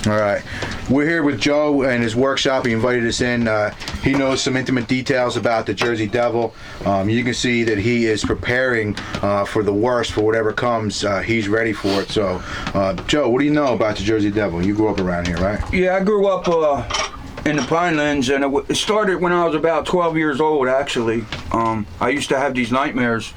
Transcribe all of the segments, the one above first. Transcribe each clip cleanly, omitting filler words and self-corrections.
All right. We're here with Joe and his workshop. He invited us in. He knows some intimate details about the Jersey Devil. You can see that he is preparing for the worst, for whatever comes. He's ready for it. So, Joe, what do you know about the Jersey Devil? You grew up around here, right? Yeah, I grew up in the Pinelands, and it started when I was about 12 years old, actually. I used to have these nightmares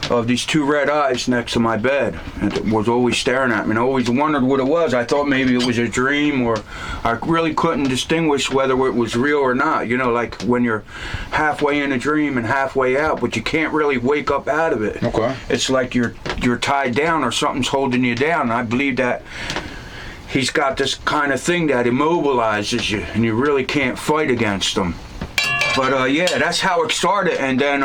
of these two red eyes next to my bed, and it was always staring at me, and I always wondered what it was. I thought maybe it was a dream, or I really couldn't distinguish whether it was real or not. You know, like when you're halfway in a dream and halfway out, but you can't really wake up out of it. Okay. It's like you're tied down, or something's holding you down, and I believe that he's got this kind of thing that immobilizes you, and you really can't fight against him. But yeah, that's how it started. And then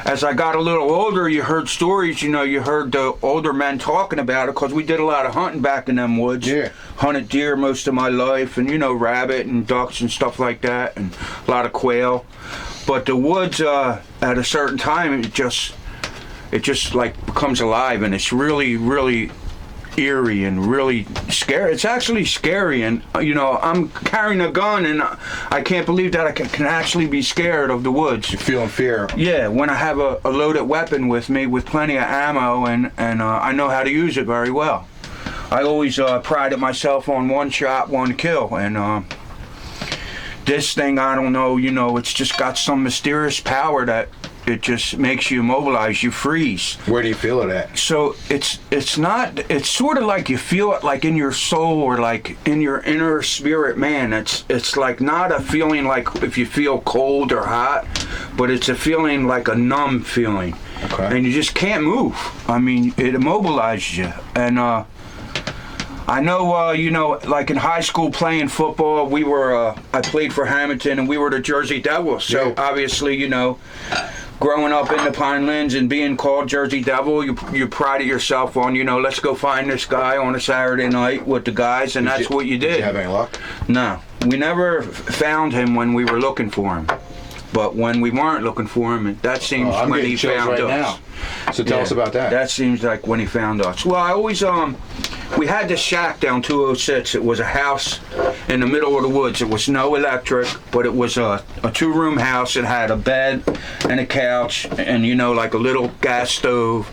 as I got a little older, you heard stories, you know, you heard the older men talking about it, because we did a lot of hunting back in them woods. Yeah. Hunted deer most of my life, and, you know, rabbit and ducks and stuff like that, and a lot of quail. But the woods, at a certain time, it just like becomes alive, and it's really, really eerie and really scary. It's actually scary, and you know, I'm carrying a gun, and I can't believe that I can actually be scared of the woods. You're feeling fear. Yeah, when I have a loaded weapon with me with plenty of ammo, and I know how to use it very well. I always prided myself on one shot, one kill, and this thing, I don't know, you know, it's just got some mysterious power that it just makes you immobilize, you freeze. Where do you feel it at? So it's sort of like you feel it like in your soul, or like in your inner spirit, man. It's like not a feeling like if you feel cold or hot, but it's a feeling like a numb feeling. Okay. And you just can't move. I mean, it immobilizes you. And I know, you know, like in high school playing football, we were, I played for Hamilton, and we were the Jersey Devils. So yeah. Obviously, you know, growing up in the Pinelands and being called Jersey Devil, you prided yourself on, you know, let's go find this guy on a Saturday night with the guys, and that's what you did. Did you have any luck? No. We never found him when we were looking for him. But when we weren't looking for him, that seems when he found us. Now. So tell us about that. That seems like when he found us. Well, I always, we had this shack down 206. It was a house in the middle of the woods. It was no electric, but it was a two-room house. It had a bed and a couch and, you know, like a little gas stove.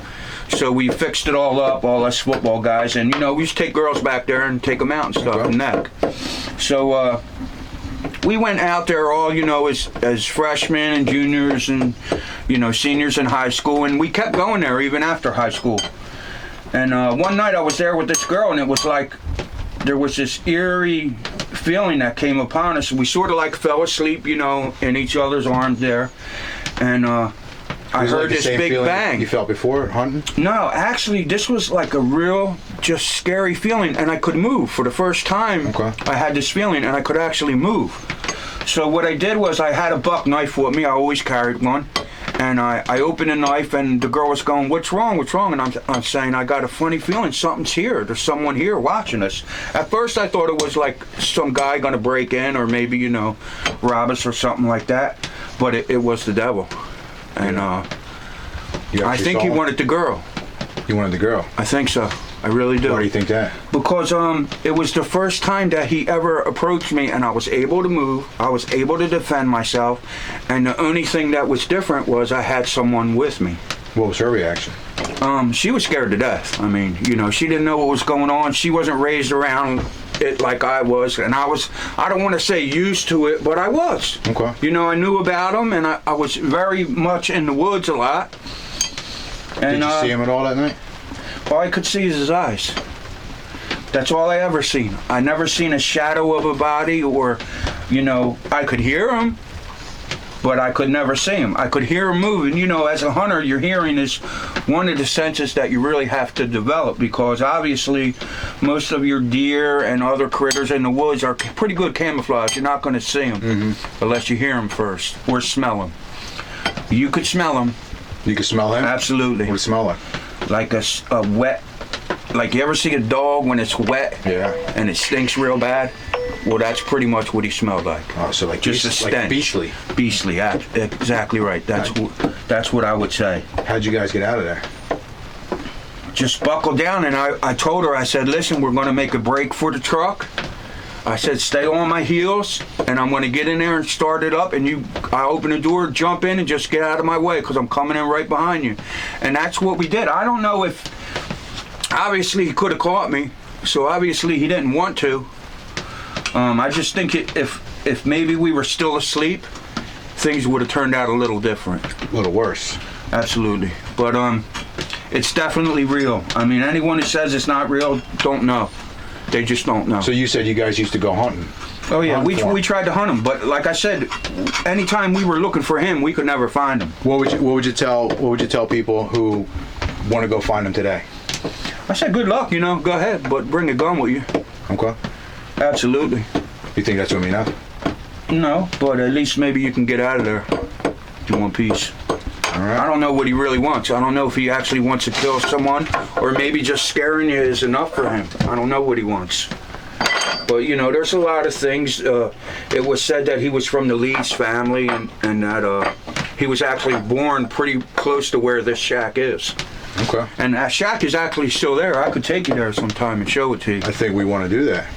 So we fixed it all up, all us football guys. And, you know, we used to take girls back there and take them out and stuff, and neck. So, we went out there all, you know, as freshmen and juniors and, you know, seniors in high school, and we kept going there even after high school. And one night I was there with this girl, and it was like there was this eerie feeling that came upon us. We sort of like fell asleep, you know, in each other's arms there. And I heard this big bang. You felt before hunting? No, actually, this was like a real, just scary feeling, and I could move. For the first time, okay. I had this feeling, and I could actually move. So what I did was I had a buck knife with me. I always carried one. And I opened the knife, and the girl was going, what's wrong, what's wrong? And I'm saying, I got a funny feeling, something's here. There's someone here watching us. At first I thought it was like some guy gonna break in, or maybe, you know, rob us or something like that. But it was the devil. And I think he wanted the girl. You wanted the girl? I think so. I really do. Why do you think that? Because it was the first time that he ever approached me, and I was able to move. I was able to defend myself, and the only thing that was different was I had someone with me. What was her reaction? She was scared to death. I mean, you know, she didn't know what was going on. She wasn't raised around it like I was, and I don't want to say used to it, but I was. Okay. You know, I knew about him, and I was very much in the woods a lot. And, did you see him at all that night? All I could see is his eyes. That's all I ever seen. I never seen a shadow of a body, or, you know, I could hear him, but I could never see him. I could hear him moving. You know, as a hunter, your hearing is one of the senses that you really have to develop, because obviously most of your deer and other critters in the woods are pretty good camouflage. You're not going to see them unless you hear them first or smell them. You could smell them. You could smell him? Absolutely. What does it smell like? Like a wet, like you ever see a dog when it's wet? Yeah. And it stinks real bad? Well, that's pretty much what he smelled like. Oh, so like just a stench. Like beastly. Beastly, yeah, exactly right. That's what I would say. How'd you guys get out of there? Just buckled down, and I told her, I said, listen, we're going to make a break for the truck, I said, stay on my heels, and I'm going to get in there and start it up, and I open the door, jump in, and just get out of my way, because I'm coming in right behind you. And that's what we did. I don't know if, obviously he could have caught me, so obviously he didn't want to. I just think if maybe we were still asleep, things would have turned out a little different. A little worse. Absolutely. But it's definitely real. I mean, anyone who says it's not real don't know. They just don't know. So you said you guys used to go hunting. Oh yeah, Hunt for him. we tried to hunt him, but like I said, anytime we were looking for him, we could never find him. What would you tell people who want to go find him today? I said, good luck, go ahead, but bring a gun with you. Okay. Absolutely. You think that's gonna be enough? No, but at least maybe you can get out of there in one piece. All right. I don't know what he really wants. I don't know if he actually wants to kill someone, or maybe just scaring you is enough for him. I don't know what he wants. But, there's a lot of things. It was said that he was from the Leeds family, and that he was actually born pretty close to where this shack is. Okay. And that shack is actually still there. I could take you there sometime and show it to you. I think we want to do that.